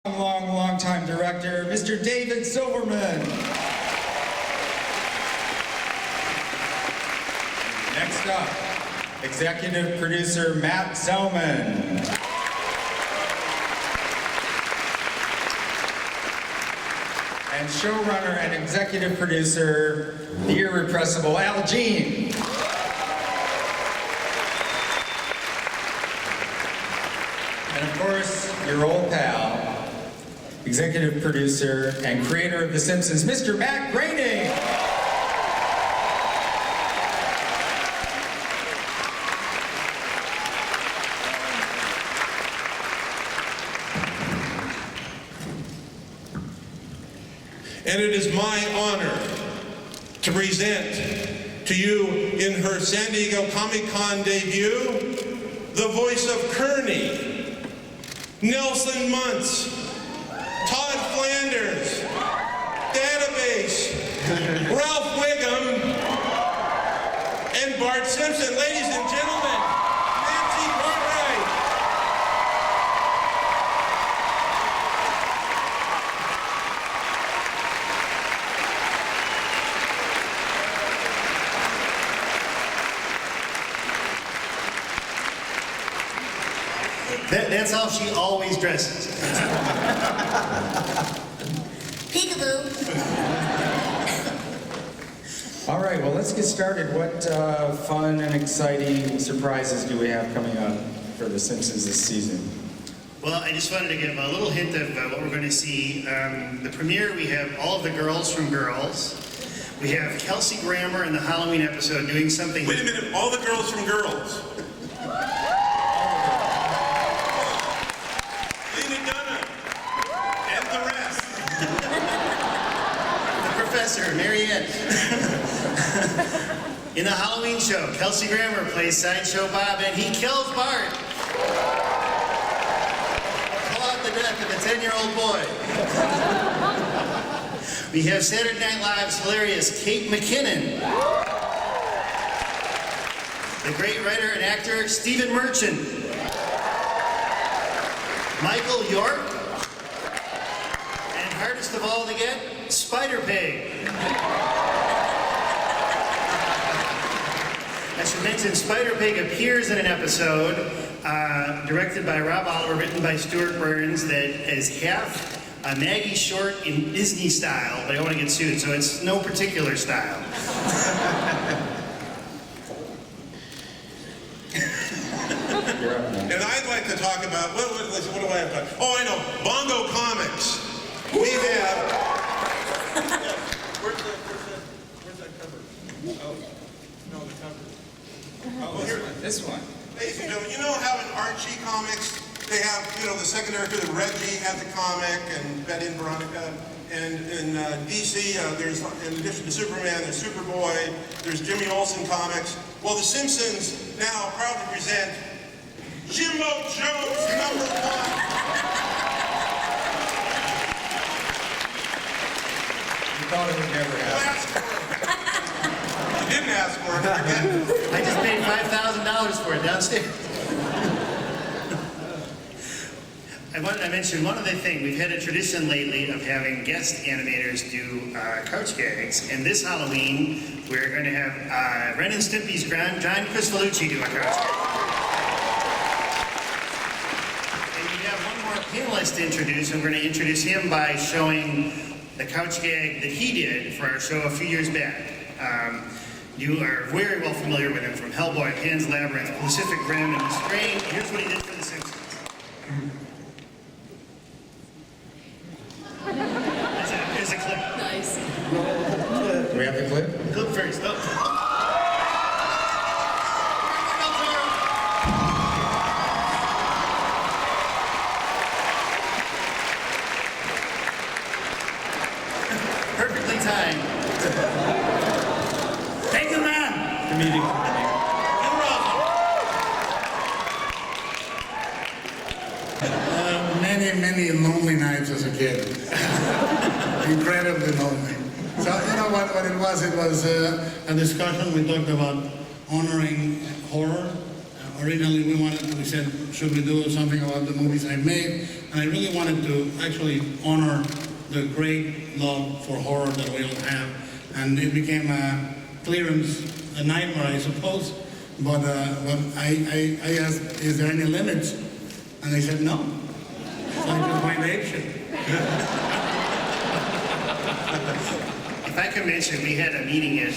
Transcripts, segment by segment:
Long-time director, Mr. David Silverman. Next up, executive producer Matt Selman. And showrunner and executive producer, the irrepressible Jean. And of course, your old pal, executive producer and creator of The Simpsons, Mr. Matt Groening. And it is my honor to present to you in her San Diego Comic Con debut, the voice of Kearney, Nelson Muntz, Todd Flanders, Database, Ralph Wiggum, and Bart Simpson. Ladies and gentlemen, Nancy Cartwright. That's how she always dresses. Peekaboo. All right, well, let's get started. What fun and exciting surprises do we have coming up for The Simpsons this season? Well, I just wanted to give a little hint of what we're going to see. The premiere, we have all of the girls from Girls. We have Kelsey Grammer in the Halloween episode doing something... Wait a minute, all the girls from Girls. Marianne. In the Halloween show, Kelsey Grammer plays Sideshow Bob, and he kills Bart. Pull out the death of a 10-year-old boy. We have Saturday Night Live's hilarious Kate McKinnon. The great writer and actor Stephen Merchant. Michael York. And hardest of all to get, Spider Pig. I should mention, Spider Pig appears in an episode directed by Rob Oliver, written by Stuart Burns, that is half a Maggie Short in Disney style, but I don't want to get sued, so it's no particular style. And I'd like to talk about, what do I have to talk? Oh, I know, Bongo Comics. We have... Where's that cover? Oh, no, the cover. Oh, here, this one. Ladies and gentlemen, you know how in Archie comics, they have, the secondary character, Reggie has a comic, and Betty and Veronica, and in DC, there's, in addition to Superman, there's Superboy, there's Jimmy Olsen comics. Well, The Simpsons now proudly present Jimbo Jones #1. Thought it would never happen. You didn't ask for it, forget. I just paid $5,000 for it downstairs. I wanted to mention one other thing. We've had a tradition lately of having guest animators do couch gags, and this Halloween we're going to have Ren and Stimpy's John Crisfalucci do a couch gag. And we have one more panelist to introduce, and we're going to introduce him by showing the couch gag that he did for our show a few years back. You are very well familiar with him from Hellboy, Pan's Labyrinth, Pacific Rim, and The Strain. Here's what he did for The Simpsons. There's a clip. Nice. Do we have the clip? Clip first. Oh. Perfectly timed. Thank you, man. Comedic. You're welcome. Many lonely nights as a kid. Incredibly lonely. So, what it was a discussion. We talked about honoring horror, originally we said, should we do something about the movies I made? And I really wanted to actually honor the great love for horror that we all have. And it became a clearance, a nightmare, I suppose. But I asked, is there any limits? And they said no. So I just went apeshit. If I could mention, we had a meeting at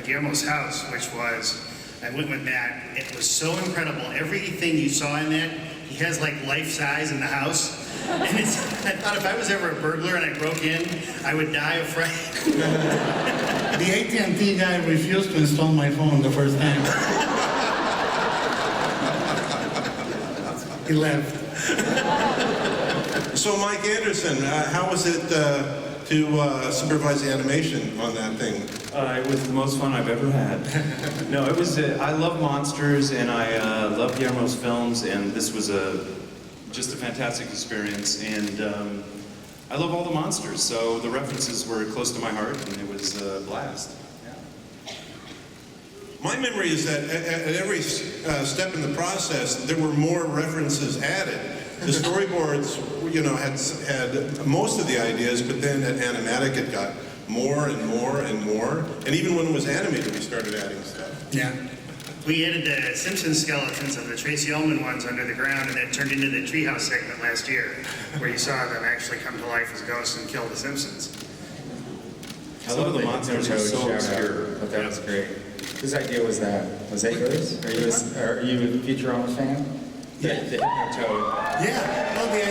Guillermo's house, which was, I went with Matt. It was so incredible. Everything you saw in that, he has like life size in the house. And I thought if I was ever a burglar and I broke in, I would die of fright. The AT&T guy refused to install my phone the first time. He left. So Mike Anderson, how was it to supervise the animation on that thing? It was the most fun I've ever had. No, it was. I love monsters, and I love Guillermo's films, and this was just a fantastic experience. And I love all the monsters, so the references were close to my heart, and it was a blast. My memory is that at every step in the process, there were more references added. The storyboards, had most of the ideas, but then at Animatic it got more and more and more. And even when it was animated, we started adding stuff. Yeah. We added the Simpsons skeletons of the Tracy Ullman ones under the ground, and that turned into the Treehouse segment last year, where you saw them actually come to life as ghosts and kill the Simpsons. I love the monsters. They're so obscure. But that was great. Whose idea was that? Was that yours? Are you a Futurama fan? Yeah. The Hypnotoad. Yeah. Well, the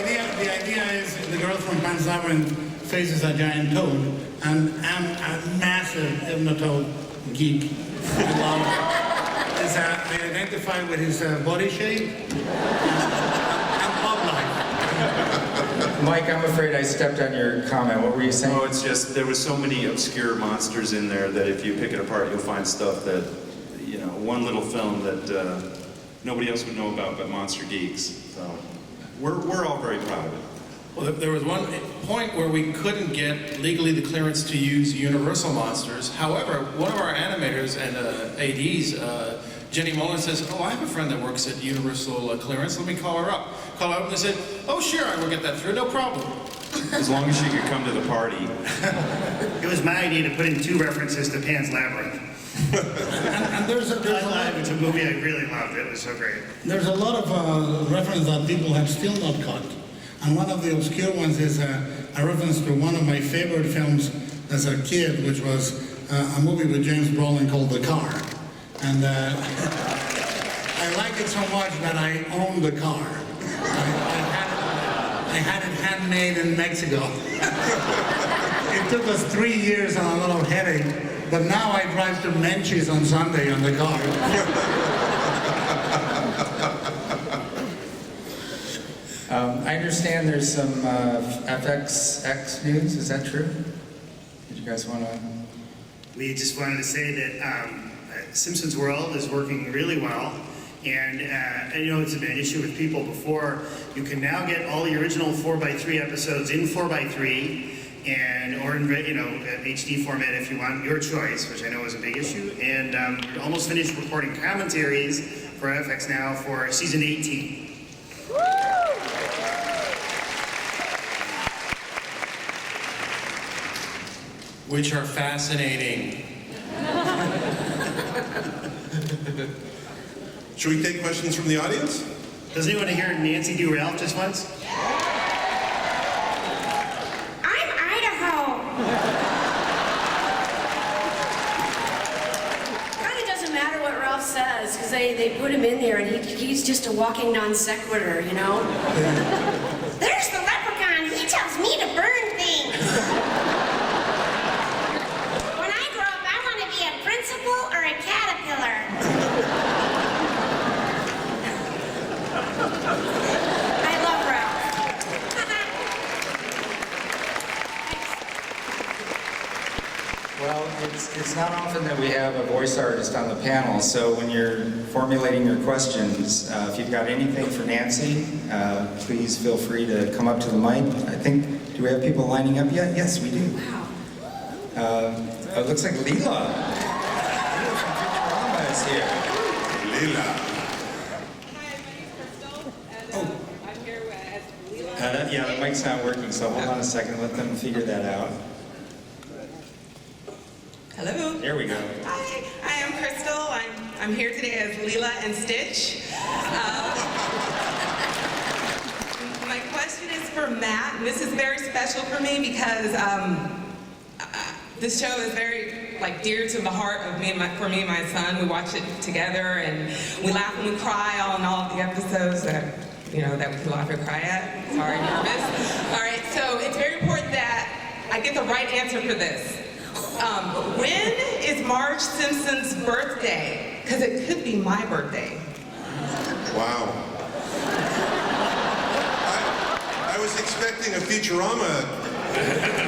idea is the girl from Pan's Labyrinth faces a giant toad, and I'm a massive Hypnotoad geek. I love it. I identify with his body shape and pop life. Mike, I'm afraid I stepped on your comment. What were you saying? Oh, it's just there was so many obscure monsters in there that if you pick it apart, you'll find stuff that, one little film that nobody else would know about but monster geeks. So we're all very proud of it. Well, there was one point where we couldn't get legally the clearance to use Universal monsters. However, one of our animators and ADs, Jenny Mullen, says, "Oh, I have a friend that works at Universal Clearance. Let me call her up." Call her up and they said, "Oh, sure, I will get that through. No problem." As long as she could come to the party. It was my idea to put in 2 references to Pan's Labyrinth. And there's a lot. It's a movie I really loved. It was so great. There's a lot of references that people have still not caught. And one of the obscure ones is a reference to one of my favorite films as a kid, which was a movie with James Brolin called The Car. And I like it so much that I own the car. I had it handmade in Mexico. It took us 3 years and a lot of headache, but now I drive to Menchie's on Sunday on the car. I understand there's some FXX news. Is that true? Did you guys want to? We just wanted to say that Simpsons World is working really well. And it's been an issue with people before. You can now get all the original 4x3 episodes in 4x3 or in HD format if you want, your choice, which I know is a big issue. And we're almost finished recording commentaries for FX now for season 18. Which are fascinating. Should we take questions from the audience? Does anyone hear Nancy do Ralph just once? I'm Idaho. Kind of doesn't matter what Ralph says, because they put him in there and he's just a walking non sequitur, There's the leprechaun. He tells me to burn things. When I grow up, I want to be a principal or a caterpillar. I love Ralph. Well, it's not often that we have a voice artist on the panel, so when you're formulating your questions, if you've got anything for Nancy, please feel free to come up to the mic. I think, do we have people lining up yet? Yes, we do. Wow. It looks like Leela. Leela from Futurama is here. Lila. the mic's not working, so hold on a second, let them figure that out. Hello. There we go. Hi, I am Crystal. I'm here today as Leela and Stitch. My question is for Matt, and this is very special for me because this show is very dear to the heart of for me and my son. We watch it together, and we laugh and we cry on all of the episodes that we can laugh and cry at. Sorry, nervous. All right, so it's very important that I get the right answer for this. When is Marge Simpson's birthday? Because it could be my birthday. Wow. I was expecting a Futurama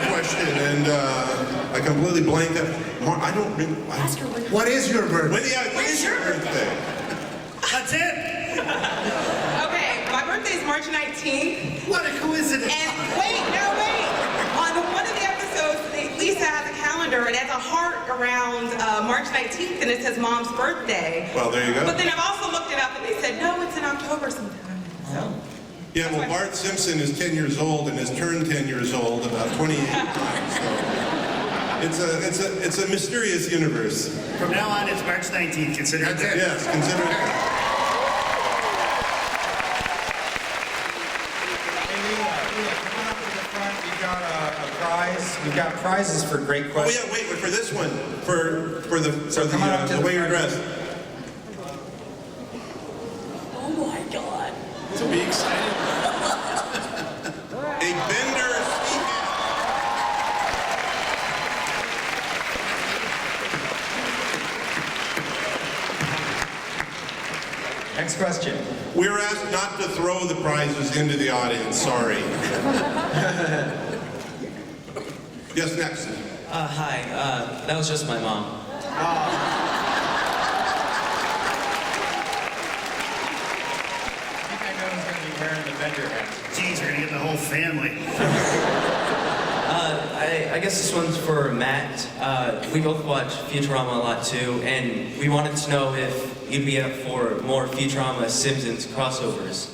question, and I completely blanked out. I don't really... What is your birthday? When is your birthday? That's it. Okay, my birthday is March 19th. What a coincidence! And wait. On one of the episodes, Lisa has a calendar and it has a heart around March 19th, and it says Mom's birthday. Well, there you go. But then I've also looked it up, and they said, no, it's in October sometime. So. Yeah, well, Bart Simpson is 10 years old and has turned 10 years old about 28 times. So it's a mysterious universe. From now on, it's March 19th. Consider it. Yes, consider it. We've got prizes for great Oh questions. yeah, wait, for this one, for the the way you're dressed. Oh my God. To be excited. A Bender ski cap. Next question. We're asked not to throw the prizes into the audience. Sorry. Yes, next. Hi, that was just my mom. I think I know who's going to be wearing the Bender hat. Geez, we're gonna get the whole family. I guess this one's for Matt. We both watch Futurama a lot too, and we wanted to know if you'd be up for more Futurama Simpsons crossovers.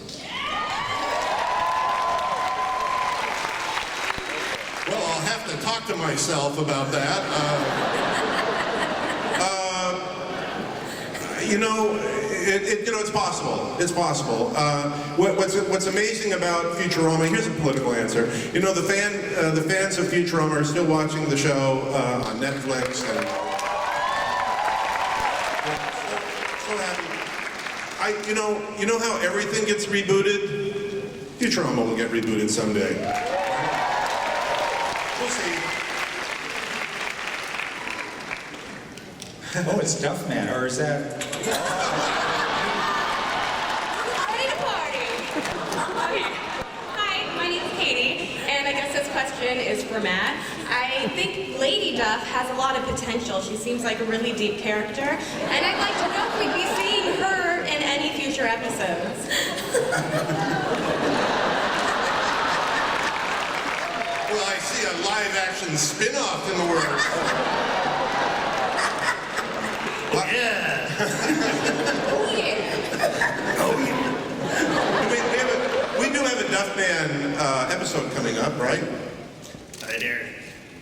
Well, I'll have to talk to myself about that. It's possible. It's possible. What's amazing about Futurama? Here's a political answer. The fans of Futurama are still watching the show on Netflix, and so happy. You know how everything gets rebooted? Futurama will get rebooted someday. We'll see. Oh, it's Duffman, or is that... Ready to party. Okay. Hi, my name's Katie, and I guess this question is for Matt. I think Lady Duff has a lot of potential. She seems like a really deep character, and I'd like to know if we'd be seeing her in any future episodes. Well, I see a live-action spin-off in the works. Yeah. Oh yeah. Oh, yeah. We do have a Duffman episode coming up, right? I dare.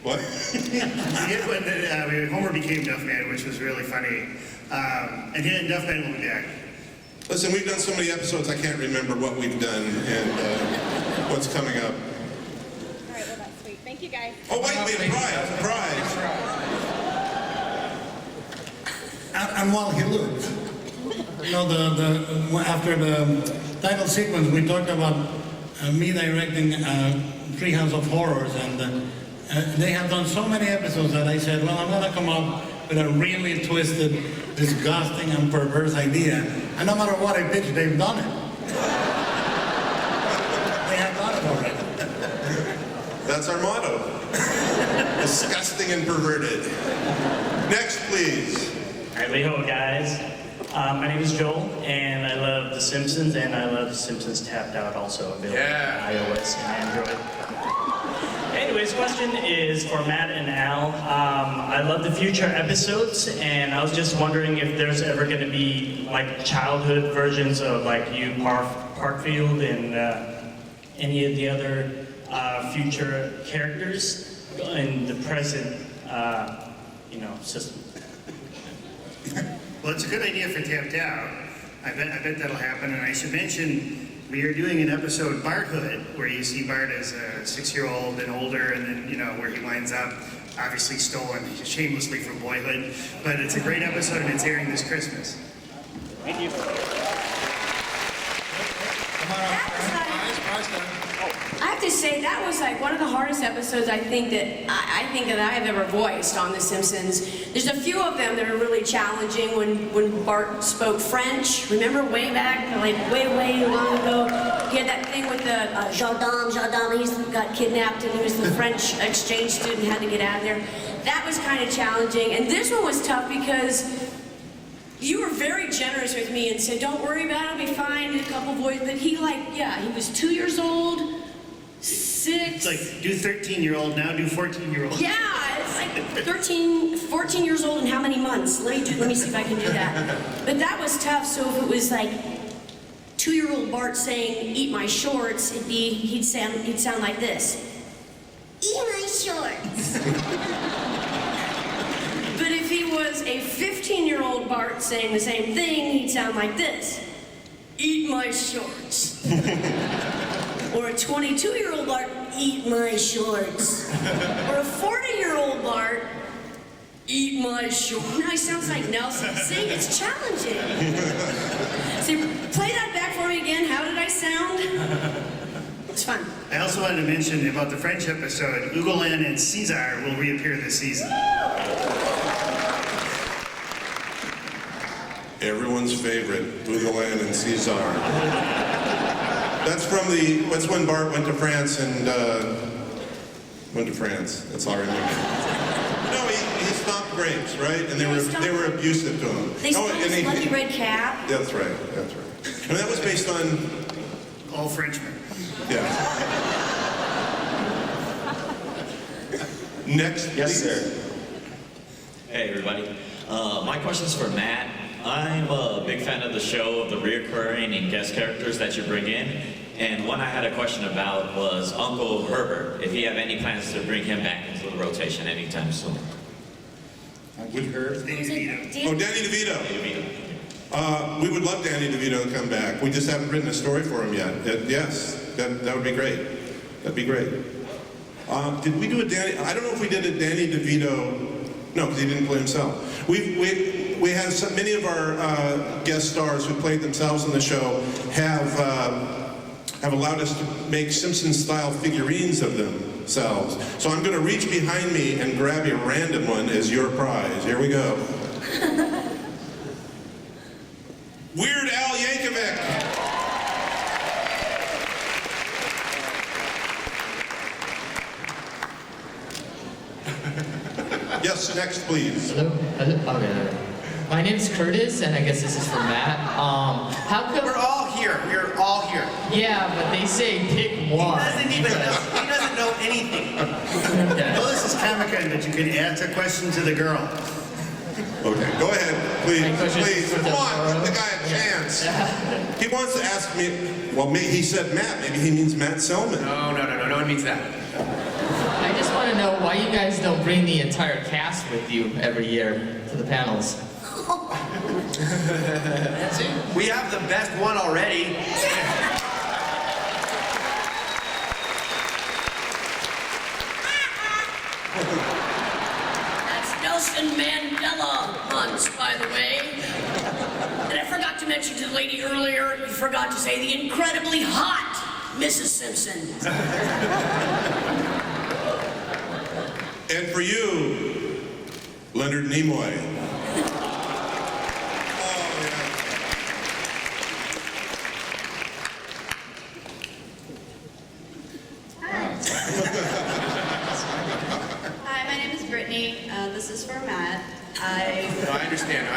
What? When Homer became Duffman, which was really funny. And then Duffman will be back. Listen, we've done so many episodes, I can't remember what we've done and what's coming up. All right, well, that's sweet. Thank you, guys. Oh, wait, we have a prize. And while he looked, after the title sequence, we talked about me directing Treehouse of Horrors, and they have done so many episodes that I said, well, I'm going to come up with a really twisted, disgusting, and perverse idea, and no matter what I pitch, they've done it. They have done it already. That's our motto. Disgusting and perverted. Next, please. All right, Leho, guys. My name is Joel, and I love The Simpsons, and I love Simpsons Tapped Out, also available on iOS and Android. Anyways, question is for Matt and Al. I love the future episodes, and I was just wondering if there's ever going to be like childhood versions of like you, Parkfield, any of the other future characters in the present, system. Well, it's a good idea for Tapped Out. I bet that'll happen. And I should mention, we are doing an episode, Barthood, where you see Bart as a 6-year-old and older, and then, where he winds up obviously stolen shamelessly from boyhood. But it's a great episode, and it's airing this Christmas. Thank you. I have to say that was like one of the hardest episodes I think that I have ever voiced on The Simpsons. There's a few of them that are really challenging. When Bart spoke French, remember way back, like way long ago, he had that thing with the gendarme. He got kidnapped and he was the French exchange student, had to get out of there. That was kind of challenging, and this one was tough because you were very generous with me and said, "Don't worry about it, I'll be fine." A couple voices, but he was 2 years old. 6. It's like, do 13-year-old, now do 14-year-old. Yeah, it's like 14 years old in how many months? Let me see if I can do that. But that was tough, so if it was like 2-year-old Bart saying, "Eat my shorts," he'd sound like this. Eat my shorts. But if he was a 15-year-old Bart saying the same thing, he'd sound like this. Eat my shorts. Or a 22-year-old Bart, eat my shorts. Or a 40-year-old Bart, eat my shorts. Now he sounds like Nelson. See, it's challenging. See, play that back for me again. How did I sound? It's fun. I also wanted to mention about the French episode, Ugolin and Caesar will reappear this season. Everyone's favorite, Ugolin and Caesar. That's when Bart went to France and, that's all I remember. No, he stopped grapes, right? And they were abusive to him. They stole his lucky red cap. That's right. And that was based on... All Frenchmen. Yeah. Next, yes, please. sir. Hey, everybody. My question's for Matt. I'm a big fan of the show, of the reoccurring and guest characters that you bring in. And one I had a question about was Uncle Herbert, if you have any plans to bring him back into the rotation anytime soon. Danny DeVito. Oh, Danny DeVito. Danny DeVito. We would love Danny DeVito to come back. We just haven't written a story for him yet. Yes, that would be great. That'd be great. Did we do a Danny? I don't know if we did a Danny DeVito. No, because he didn't play himself. We have many of our guest stars who played themselves in the show have allowed us to make Simpsons-style figurines of themselves. So I'm going to reach behind me and grab a random one as your prize. Here we go. Weird Al Yankovic. Yes, next, please. Hello. Okay. My name's Curtis, and I guess this is for Matt. How come We're all here. We're all here. Yeah, but they say pick one. He doesn't know anything. Well, this is Comic Con, but you can ask a question to the girl. Okay, go ahead, please. Please, come on, give the guy a chance. He wants to ask me. Well, he said Matt. Maybe he means Matt Selman. No one means that. I just want to know why you guys don't bring the entire cast with you every year to the panels. That's it. We have the best one already. That's Nelson Mandela Muntz, by the way. And I forgot to mention to the lady earlier, you forgot to say the incredibly hot Mrs. Simpson. And for you, Leonard Nimoy. Hi, my name is Brittany. This is for Matt. No, I understand.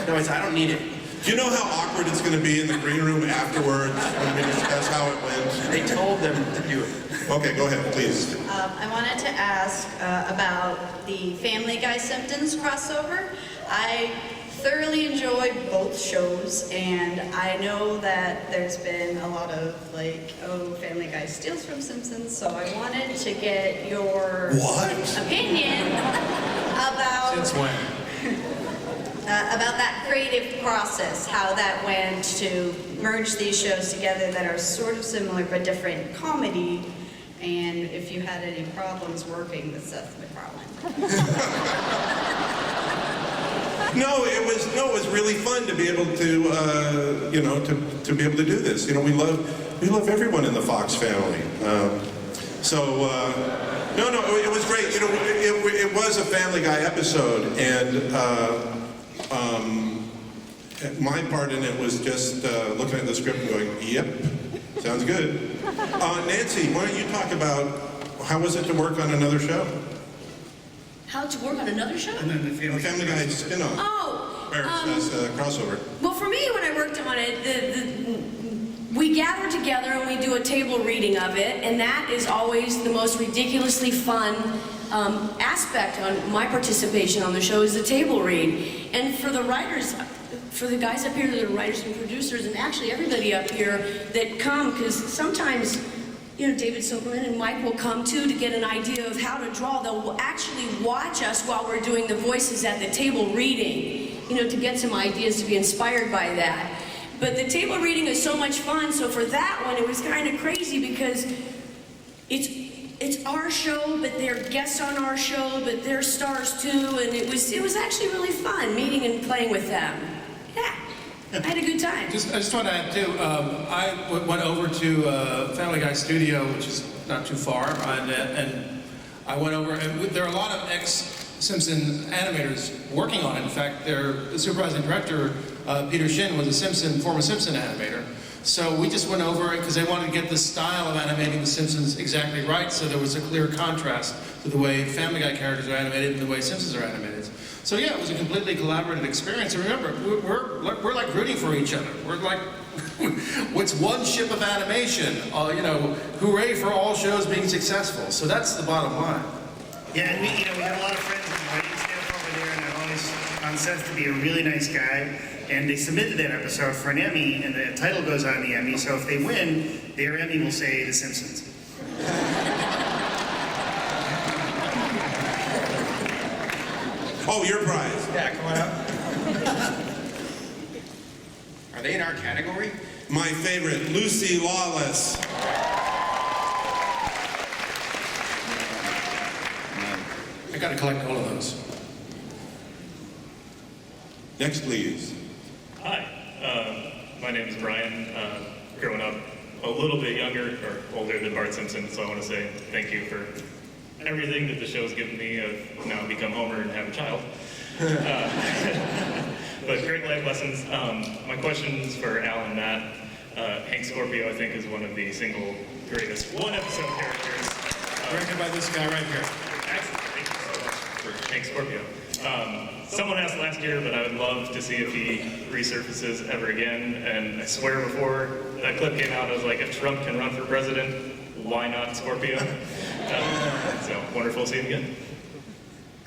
No, I don't need it. Do you know how awkward it's going to be in the green room afterwards when we discuss how it went? They told them to do it. Okay, go ahead, please. I wanted to ask about the Family Guy Simpsons crossover. I thoroughly enjoy both shows, and I know that there's been a lot of like, oh, Family Guy steals from Simpsons, so I wanted to get your opinion about Since when? about that creative process, how that went to merge these shows together that are sort of similar but different comedy, and if you had any problems working with Seth MacFarlane. No, it was really fun to be able to, you know, to be able to do this. You know, we love everyone in the Fox family. No, it was great. You know, it was a Family Guy episode, and my part in it was just looking at the script and going, "Yep, sounds good." Nancy, why don't you talk about how was it to work on another show? How to work on another show? And then the Family Guy spin-off. Oh, Or crossover. well, for me, when I worked on it, we gather together and we do a table reading of it, and that is always the most ridiculously fun aspect on my participation on the show is the table read. And for the writers, for the guys up here, the writers and producers, and actually everybody up here that come, because sometimes, you know, David Silverman and Mike will come too to get an idea of how to draw. They'll actually watch us while we're doing the voices at the table reading, you know, to get some ideas, to be inspired by that. But the table reading is so much fun, so for that one, it was kind of crazy because it's our show, but they're guests on our show, but they're stars too, and it was actually really fun meeting and playing with them. Yeah. I had a good time. I just want to add too, I went over to Family Guy Studio, which is not too far, and I went over, and there are a lot of ex-Simpson animators working on it. In fact, the supervising director, Peter Shin, was a former Simpson animator. So we just went over it because they wanted to get the style of animating the Simpsons exactly right, so there was a clear contrast to the way Family Guy characters are animated and the way Simpsons are animated. So yeah, it was a completely collaborative experience. And remember, we're like rooting for each other. We're like, it's one ship of animation. You know, hooray for all shows being successful. So that's the bottom line. Yeah, and we have a lot of friends in the writing staff over there, and I'm always on Seth to be a really nice guy. And they submitted that episode for an Emmy, and the title goes on the Emmy. So if they win, their Emmy will say The Simpsons. Oh, your prize. Yeah, come on up. Are they in our category? My favorite, Lucy Lawless. I got to collect all of those. Next, please. Hi, my name is Brian. Growing up a little bit younger or older than Bart Simpson, so I want to say thank you for everything that the show's given me. I've now become Homer and have a child. But great life lessons. My question's for Al and Matt. Hank Scorpio, I think, is one of the single greatest one-episode characters. Directed by this guy right here. Excellent. Thank you so much for Hank Scorpio. Someone asked last year, but I would love to see if he resurfaces ever again. And I swear before that clip came out, I was like, if Trump can run for president, why not Scorpio? So wonderful to see him again.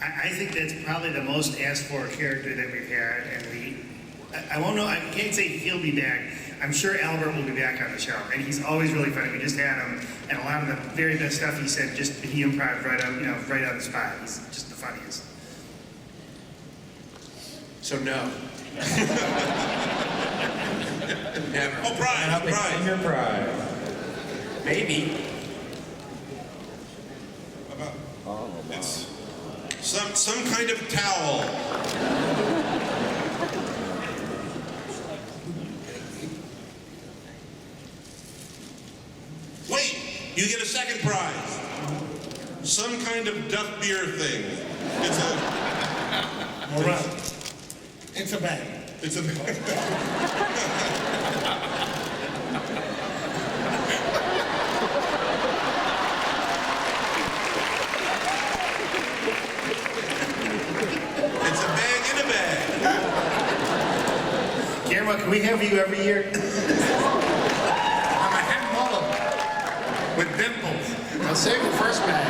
I think that's probably the most asked for character that we've had, and I won't know, I can't say he'll be back. I'm sure Albert will be back on the show, and he's always really funny. We just had him, and a lot of the very best stuff he said, he improv right on the spot. He's just the funniest. So no. Never. Oh, prize. Your prize. Maybe. It's some kind of towel. Wait, you get a second prize. Some kind of duck beer thing. It's a... All right. It's a bag. It's a bag. It's a bag in a bag. Guillermo, can we have you every year? I'm a hand model with dimples. I'll save the first bag.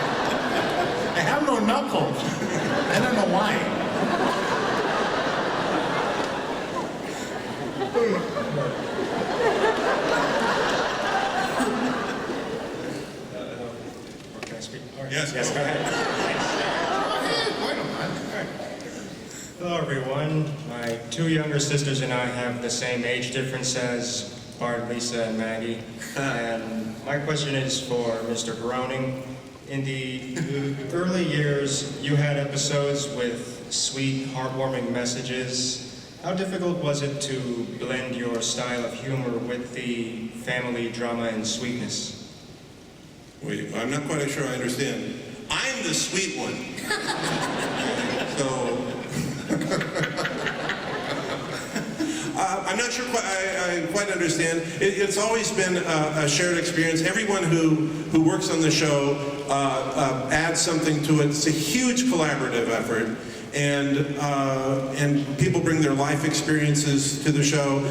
I have no knuckles. I don't know why. Can I speak? Yes. Yes, go ahead. Hello, everyone. My two younger sisters and I have the same age difference as Bart, Lisa, and Maggie. And my question is for Mr. Groening. In the early years, you had episodes with sweet, heartwarming messages. How difficult was it to blend your style of humor with the family drama and sweetness? Wait, I'm not quite sure I understand. I'm the sweet one. So, I'm not sure I quite understand. It's always been a shared experience. Everyone who works on the show adds something to it. It's a huge collaborative effort. And people bring their life experiences to the show.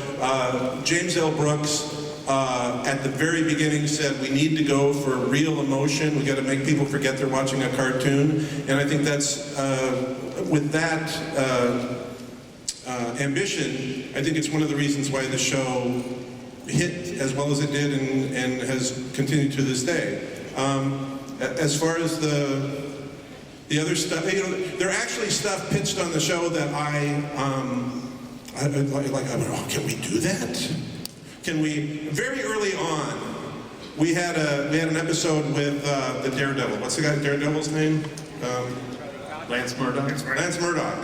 James L. Brooks at the very beginning said we need to go for real emotion. We got to make people forget they're watching a cartoon. And I think that's with that ambition, I think it's one of the reasons why the show hit as well as it did and has continued to this day. As far as the other stuff, you know, there actually stuff pitched on the show that I went, oh, can we do that? Can we? Very early on, we had an episode with the Daredevil. What's the guy Daredevil's name? Lance Murdoch. Lance Murdoch.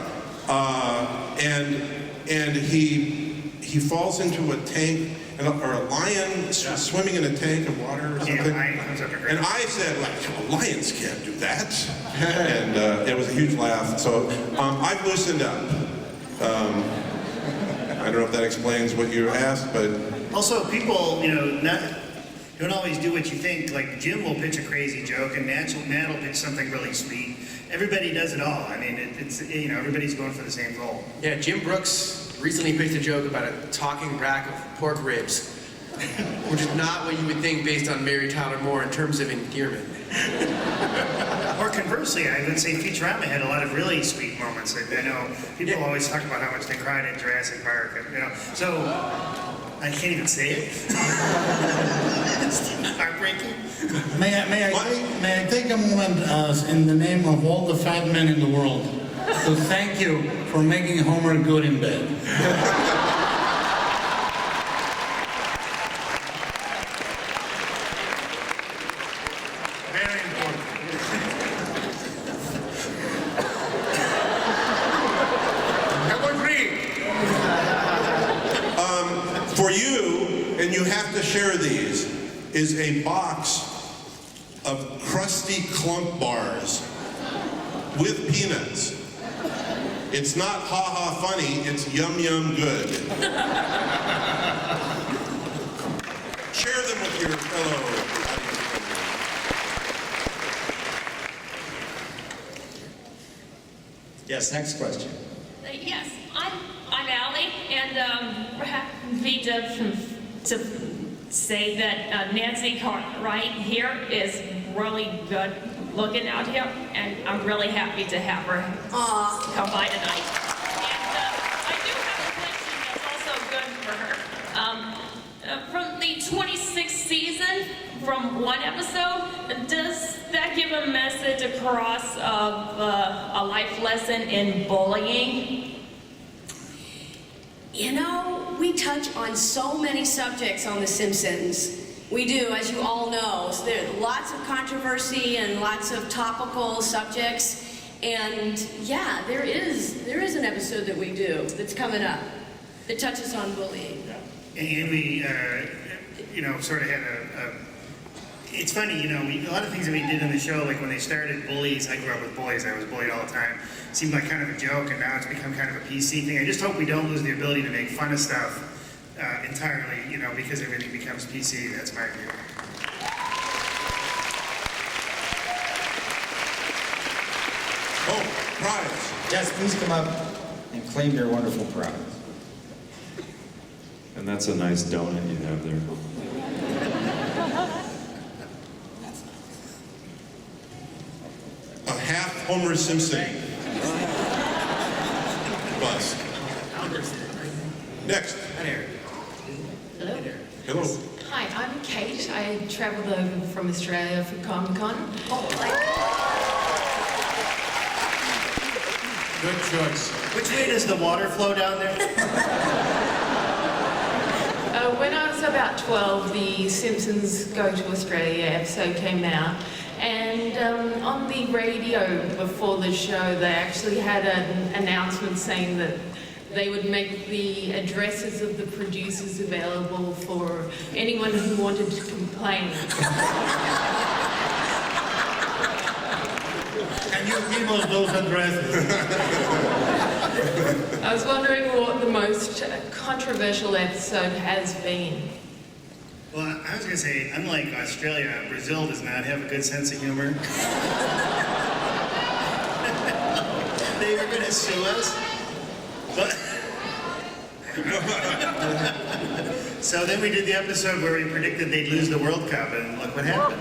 And he falls into a tank, or a lion swimming in a tank of water or something. And I said, like, lions can't do that. And it was a huge laugh. So I've loosened up. I don't know if that explains what you asked, but... Also, people, you know, don't always do what you think. Like, Jim will pitch a crazy joke, and Matt will pitch something really sweet. Everybody does it all. I mean, it's you know, everybody's going for the same goal. Yeah, Jim Brooks recently pitched a joke about a talking rack of pork ribs, which is not what you would think based on Mary Tyler Moore in terms of endearment. Or conversely, I would say Futurama had a lot of really sweet moments. I know people always talk about how much they cried at Jurassic Park, you know. So I can't even say it. It's heartbreaking. May I take a moment in the name of all the fat men in the world to thank you for making Homer good in bed. Very important. For you, and you have to share these, is a box of crusty clump bars with peanuts. It's not ha-ha funny, it's yum-yum good. Share them with your fellow audience. Yes, next question. Yes, I'm Allie, and we're happy to say that Nancy Cartwright here is really good looking out here, and I'm really happy to have her come by tonight. And I do have a question that's also good for her. From the 26th season, from one episode, does that give a message across of a life lesson in bullying? You know, we touch on so many subjects on The Simpsons. We do, as you all know. So there's lots of controversy and lots of topical subjects. And yeah, there is an episode that we do that's coming up that touches on bullying. And we, you know, sort of had it's funny, you know, a lot of things that we did in the show, like when they started bullies, I grew up with bullies, I was bullied all the time. It seemed like kind of a joke, and now it's become kind of a PC thing. I just hope we don't lose the ability to make fun of stuff entirely, you know, because everything becomes PC. That's my view. Oh, prize. Yes, please come up and claim your wonderful prize. And that's a nice donut you have there. A half Homer Simpson bust. Next. Hello. Hi, I'm Kate. I travelled over from Australia for Comic Con. Good choice. Which way does the water flow down there? When I was about 12, the Simpsons Go to Australia episode came out. And on the radio before the show, they actually had an announcement saying that they would make the addresses of the producers available for anyone who wanted to complain. Can you give us those addresses? I was wondering what the most controversial episode has been. Well, I was going to say, unlike Australia, Brazil does not have a good sense of humor. They were going to sue us. But so then we did the episode where we predicted they'd lose the World Cup, and look what happened.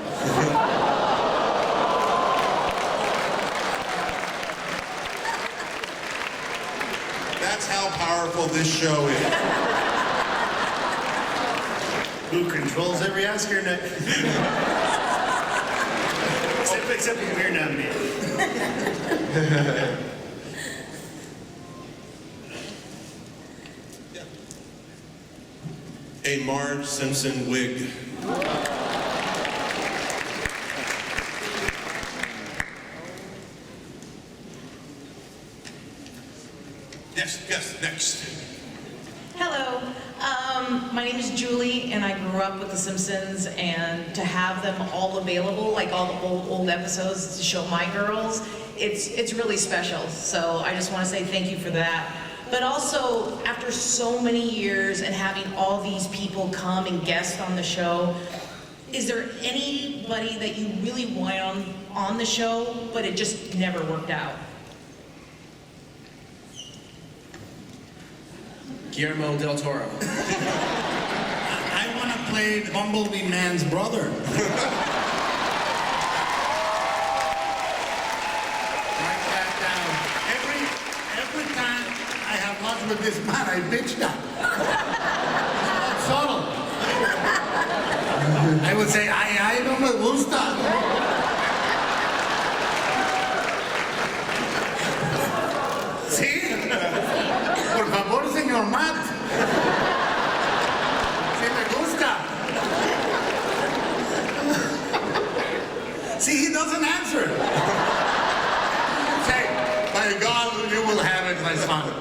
That's how powerful this show is. Who controls every Oscar night? except when we're nominated. A Marge Simpson wig. Yes, next. Hello, my name is Julie, and I grew up with The Simpsons, and to have them all available, like all the old episodes, to show my girls, it's really special. So I just want to say thank you for that. But also, after so many years and having all these people come and guest on the show, is there anybody that you really want on the show, but it just never worked out? Guillermo del Toro. I want to play Bumblebee Man's brother. Write that down. Every time I have lunch with this man, I bitch that. It's not subtle. I would say, ay, no me gusta. ¿Sí? Por favor, señor Matt. Sí me gusta. See, he doesn't answer. Say, by God, you will have it, my son.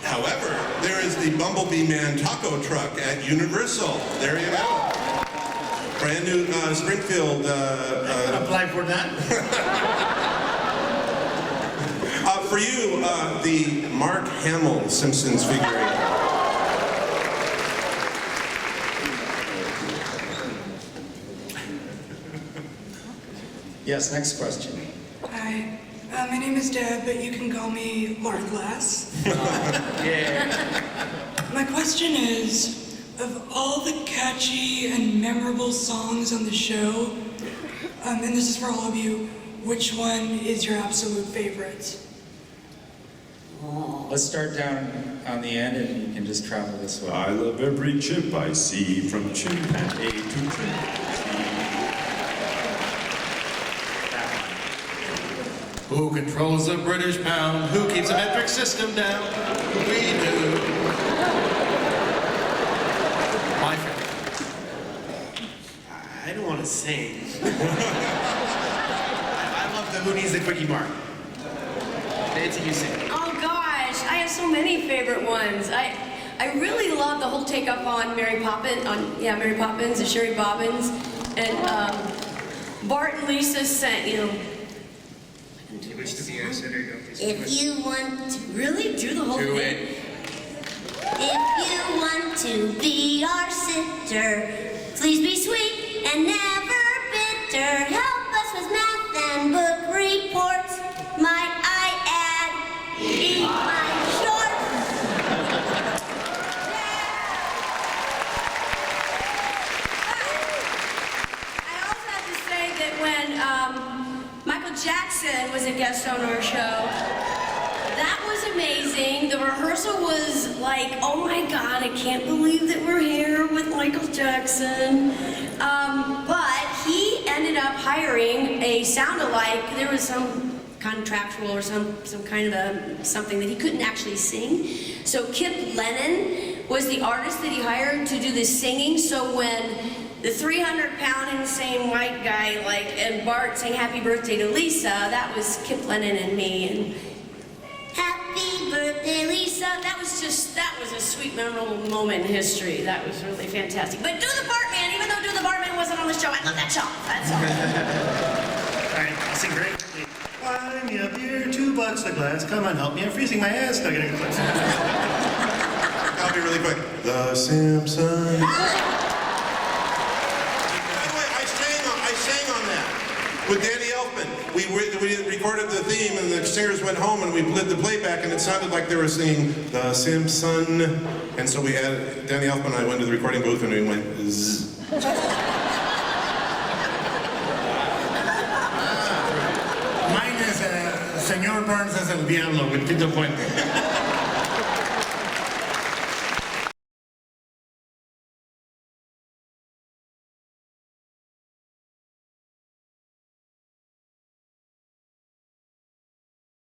However, there is the Bumblebee Man taco truck at Universal. There you go. Brand new Springfield. Apply for that? For you, the Mark Hamill Simpsons figurine. Yes, next question. Hi, my name is Deb, but you can call me Laura Glass. Yeah. My question is, of all the catchy and memorable songs on the show, and this is for all of you, which one is your absolute favorite? Let's start down on the end and you can just travel this way. I love every chip I see, from chimpanzee to chimpanzee. Who controls the British pound? Who keeps the metric system down? We do. My favorite. I don't want to sing. I love the Who Needs the Quickie Mark. Nancy, you sing. Oh gosh, I have so many favorite ones. I really love the whole take up on Mary Poppins, Mary Poppins and Sherry Bobbins, and Bart and Lisa sang, you know. If you want to really do the whole Do thing. it. If you want to be our sister, please be sweet and never bitter. Help us with math and book reports. Might I add, eat my shorts. I also have to say that when Michael Jackson was a guest on our show, that was amazing. amazing. The rehearsal was like, oh my God, I can't believe that we're here with Michael Jackson. But he ended up hiring a sound-alike. There was some contractual or some kind of something that he couldn't actually sing. So Kip Lennon was the artist that he hired to do the singing. So when the 300-pound insane white guy and Bart sang Happy Birthday to Lisa, that was Kip Lennon and me. And Happy Birthday, Lisa. That was a sweet, memorable moment in history. That was really fantastic. But Do the Bartman, even though Do the Bartman wasn't on the show, I love that song. That's all. All right, I'll sing very quickly. Buy me a beer, $2 a glass. Come on, help me. I'm freezing my ass. No, getting a clip. I'll be really quick. The Simpsons. I sang on that with Danny Elfman. We recorded the theme, and the singers went home, and we played the playback, and it sounded like they were singing The Simpson. And so we had Danny Elfman and I went to the recording booth, and we went zzz. Mine is Señor Burns as el Diablo with Tito Puente.